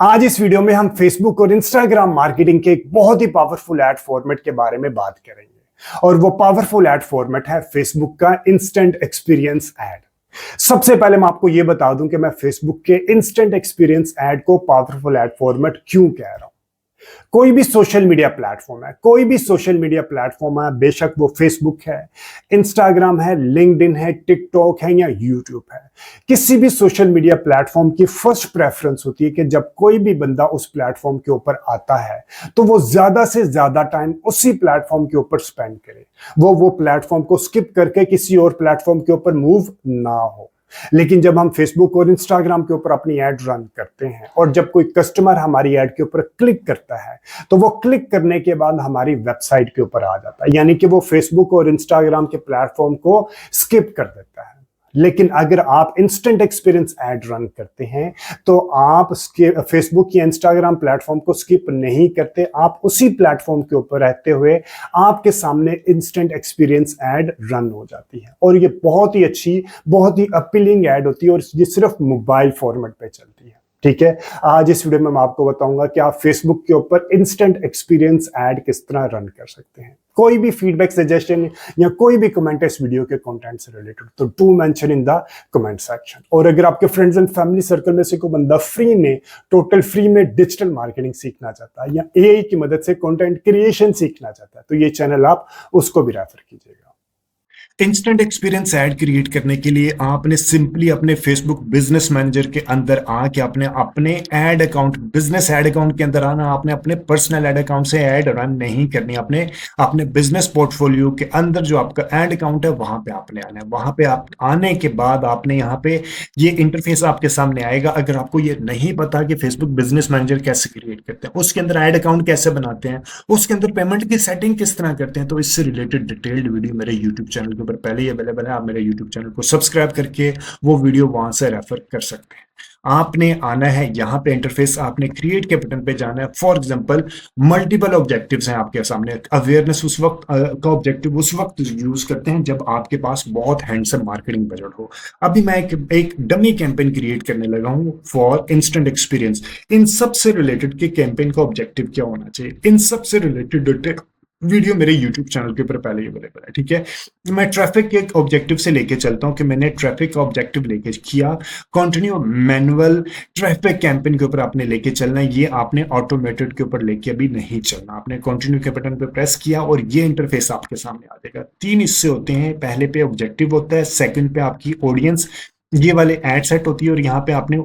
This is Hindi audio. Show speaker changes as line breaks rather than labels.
आज इस वीडियो में हम फेसबुक और इंस्टाग्राम मार्केटिंग के एक बहुत ही पावरफुल एड फॉर्मेट के बारे में बात करेंगे और वो पावरफुल एड फॉर्मेट है फेसबुक का इंस्टेंट एक्सपीरियंस एड। सबसे पहले मैं आपको यह बता दूं कि मैं फेसबुक के इंस्टेंट एक्सपीरियंस एड को पावरफुल एड फॉर्मेट क्यों कह रहा हूं। कोई भी सोशल मीडिया प्लेटफॉर्म है, बेशक वो फेसबुक है, इंस्टाग्राम है, लिंक्डइन है, टिकटॉक है या यूट्यूब है। किसी भी सोशल मीडिया प्लेटफॉर्म की फर्स्ट प्रेफरेंस होती है कि जब कोई भी बंदा उस प्लेटफॉर्म के ऊपर आता है तो वो ज्यादा से ज्यादा टाइम उसी प्लेटफॉर्म के ऊपर स्पेंड करे, वो प्लेटफॉर्म को स्किप करके किसी और प्लेटफॉर्म के ऊपर मूव ना हो। लेकिन जब हम फेसबुक और इंस्टाग्राम के ऊपर अपनी एड रन करते हैं और जब कोई कस्टमर हमारी एड के ऊपर क्लिक करता है तो वो क्लिक करने के बाद हमारी वेबसाइट के ऊपर आ जाता है, यानी कि वो फेसबुक और इंस्टाग्राम के प्लेटफॉर्म को स्किप कर देता है। लेकिन अगर आप इंस्टेंट एक्सपीरियंस एड रन करते हैं तो आप फेसबुक या इंस्टाग्राम प्लेटफॉर्म को स्किप नहीं करते, आप उसी प्लेटफॉर्म के ऊपर रहते हुए आपके सामने इंस्टेंट एक्सपीरियंस एड रन हो जाती है और ये बहुत ही अच्छी, बहुत ही अपीलिंग एड होती है और ये सिर्फ मोबाइल फॉर्मेट पे चलती है। ठीक है, आज इस वीडियो में मैं आपको बताऊंगा कि आप फेसबुक के ऊपर इंस्टेंट एक्सपीरियंस एड किस तरह रन कर सकते हैं। कोई भी फीडबैक, सजेशन या कोई भी कमेंट है इस वीडियो के कंटेंट से रिलेटेड तो do mention in the comment section. और अगर आपके फ्रेंड्स एंड फैमिली सर्कल में से कोई बंदा टोटल फ्री में डिजिटल मार्केटिंग सीखना चाहता है या एआई की मदद से कंटेंट क्रिएशन सीखना चाहता है तो ये चैनल आप उसको भी रेफर कीजिएगा।
इंस्टेंट एक्सपीरियंस ऐड क्रिएट करने के लिए आपने सिंपली अपने फेसबुक बिजनेस मैनेजर के अंदर आके अपने add account, business add account के अंदर आना। आपने अपने पर्सनल ऐड अकाउंट से ऐड रन नहीं करनी, अपने बिजनेस पोर्टफोलियो के अंदर जो आपका ऐड अकाउंट है वहां पे आपने आना है। वहां पे आप आने के बाद आपने यहाँ पे ये इंटरफेस आपके सामने आएगा। अगर आपको ये नहीं पता कि फेसबुक बिजनेस मैनेजर कैसे क्रिएट करते हैं, उसके अंदर ऐड अकाउंट कैसे बनाते हैं, उसके अंदर पेमेंट की सेटिंग किस तरह करते हैं, तो इससे रिलेटेड डिटेल्ड वीडियो मेरे यूट्यूब चैनल के ऊपर पहले ही अवेलेबल है। आप मेरे यूट्यूब चैनल को सब्सक्राइब करके वो वीडियो वहां से रेफर कर सकते हैं। आपने आना है यहाँ पे, इंटरफेस आपने क्रिएट के बटन पे जाना है। फॉर एग्जांपल मल्टीपल ऑब्जेक्टिव्स हैं आपके सामने। अवेयरनेस उस वक्त का ऑब्जेक्टिव उस वक्त यूज करते हैं जब आपके पास बहुत हैंडसम मार्केटिंग बजट हो। अभी मैं एक डमी कैंपेन क्रिएट करने लगा हूँ फॉर इंस्टेंट एक्सपीरियंस। इन सबसे रिलेटेड के कैंपेन का ऑब्जेक्टिव क्या होना चाहिए, इन सबसे रिलेटेड वीडियो मेरे YouTube चैनल के ऊपर पहले ही अवेलेबल है। ठीक है, मैं ट्रैफिक के ऑब्जेक्टिव से लेके चलता हूं कि मैंने ट्रैफिक का ऑब्जेक्टिव लेके किया। कंटिन्यू मैनुअल ट्रैफिक कैंपेन के ऊपर आपने लेके चलना है, ये आपने ऑटोमेटेड के ऊपर लेके अभी नहीं चलना। आपने कंटिन्यू के बटन पे प्रेस किया और ये इंटरफेस आपके सामने आ जाएगा। 3 हिस्से होते हैं, पहले पे ऑब्जेक्टिव होता है, सेकंड पे आपकी ऑडियंस, ये वाले एड सेट होती है और यहाँ पे आपने